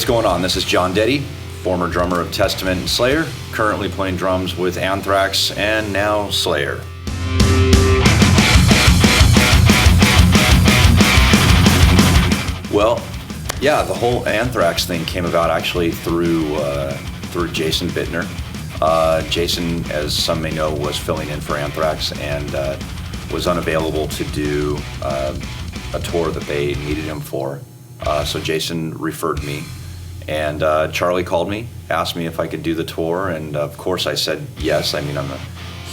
going on? This is Jon Dette, former drummer of Testament and Slayer, currently playing drums with Anthrax and now Slayer. Well, yeah, the whole Anthrax thing came about actually through Jason Bittner. Jason, as some may know, was filling in for Anthrax and was unavailable to do a tour that they needed him for. So Jason referred me, and Charlie called me, asked me if I could do the tour, and of course I said yes. I mean, I'm a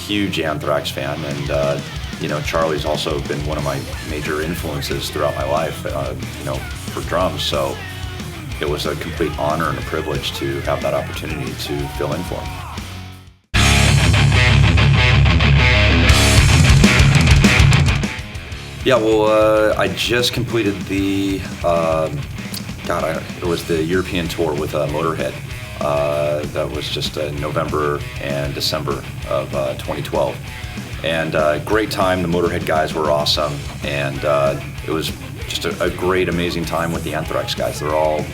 huge Anthrax fan, and Charlie's also been one of my major influences throughout my life, for drums. So it was a complete honor and a privilege to have that opportunity to fill in for him. Yeah, well, I just completed the, it was the European tour with Motorhead. That was just November and December of 2012. And great time, the Motorhead guys were awesome. And it was just a great, amazing time with the Anthrax guys. They're all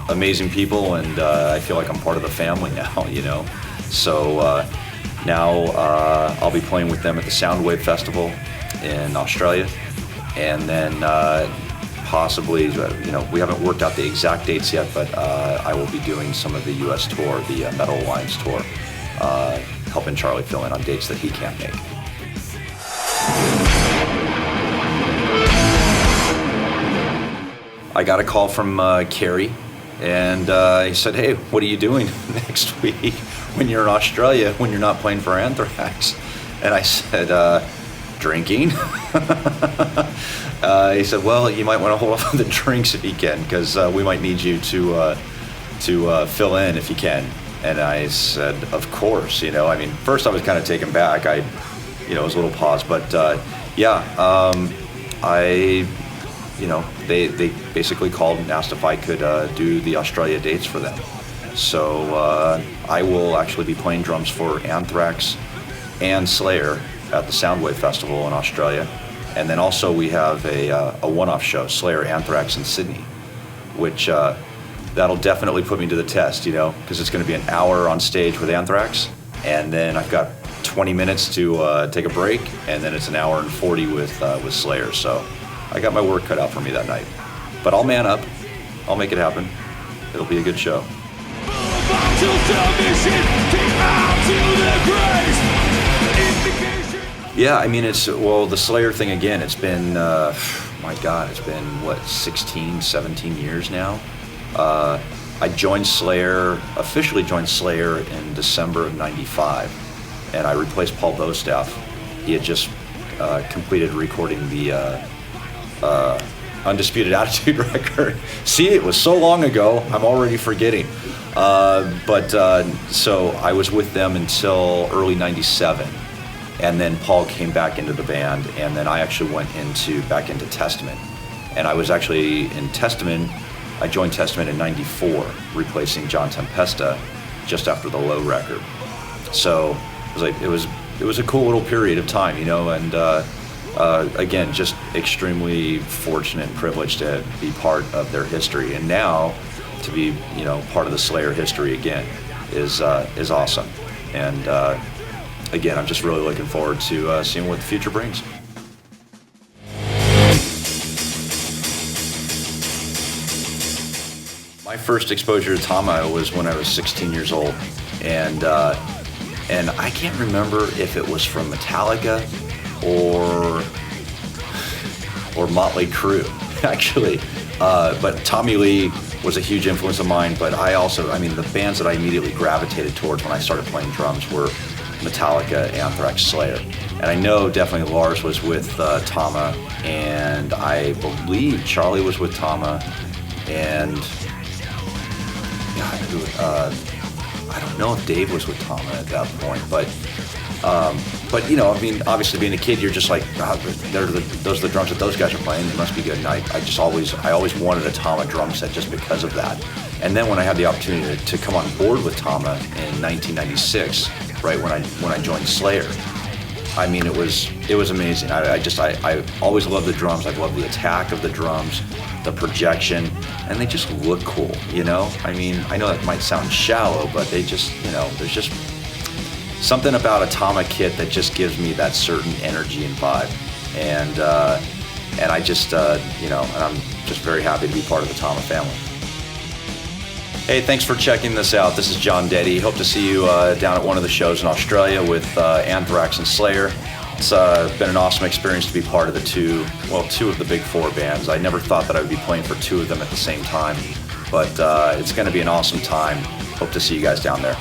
amazing people, and I feel like I'm part of the family now, So now I'll be playing with them at the Soundwave Festival in Australia, and then possibly, we haven't worked out the exact dates yet, but I will be doing some of the US tour, the Metal Alliance tour, helping Charlie fill in on dates that he can't make. I got a call from Kerry, and he said, "Hey, what are you doing next week when you're in Australia, when you're not playing for Anthrax?" And I said, "Drinking." He said, "Well, you might want to hold off on the drinks if you can, because we might need you to fill in if you can." And I said, "Of course." First I was kind of taken back. It was a little pause, but they basically called and asked if I could do the Australia dates for them. So I will actually be playing drums for Anthrax and Slayer at the Soundwave Festival in Australia. And then also we have a one-off show, Slayer, Anthrax in Sydney, which that'll definitely put me to the test, because it's going to be an hour on stage with Anthrax, and then I've got 20 minutes to take a break, and then it's an hour and 40 with Slayer. So I got my work cut out for me that night. But I'll man up. I'll make it happen. It'll be a good show. Yeah, it's, the Slayer thing again, it's been, it's been, 16, 17 years now? I officially joined Slayer in December of '95, and I replaced Paul Bostaff. He had just completed recording the Undisputed Attitude record. See, it was so long ago, I'm already forgetting. So I was with them until early '97. And then Paul came back into the band, and then I actually went back into Testament. And I was actually in Testament. I joined Testament in '94, replacing John Tempesta just after the Low record. So it was a cool little period of time, and again, just extremely fortunate and privileged to be part of their history. And now to be, part of the Slayer history again is awesome. And again, I'm just really looking forward to seeing what the future brings. My first exposure to TAMA was when I was 16 years old, and I can't remember if it was from Metallica or Motley Crue, actually. But Tommy Lee was a huge influence of mine, but the bands that I immediately gravitated towards when I started playing drums were Metallica, Anthrax, Slayer. And I know definitely Lars was with TAMA, and I believe Charlie was with TAMA, and I don't know if Dave was with TAMA at that point, but obviously being a kid, you're just like, those are the drums that those guys are playing, they must be good. And I always wanted a TAMA drum set just because of that. And then when I had the opportunity to come on board with TAMA in 1996, right when I joined Slayer, I mean, it was amazing. I always loved the drums. I love the attack of the drums, the projection, and they just look cool, you know? I mean, I know that might sound shallow, but they just, you know, there's just something about a TAMA kit that just gives me that certain energy and vibe. And I just, you know, and I'm just very happy to be part of the TAMA family. Hey, thanks for checking this out. This is Jon Dette. Hope to see you down at one of the shows in Australia with Anthrax and Slayer. It's been an awesome experience to be part of two of the big four bands. I never thought that I would be playing for two of them at the same time, but it's going to be an awesome time. Hope to see you guys down there.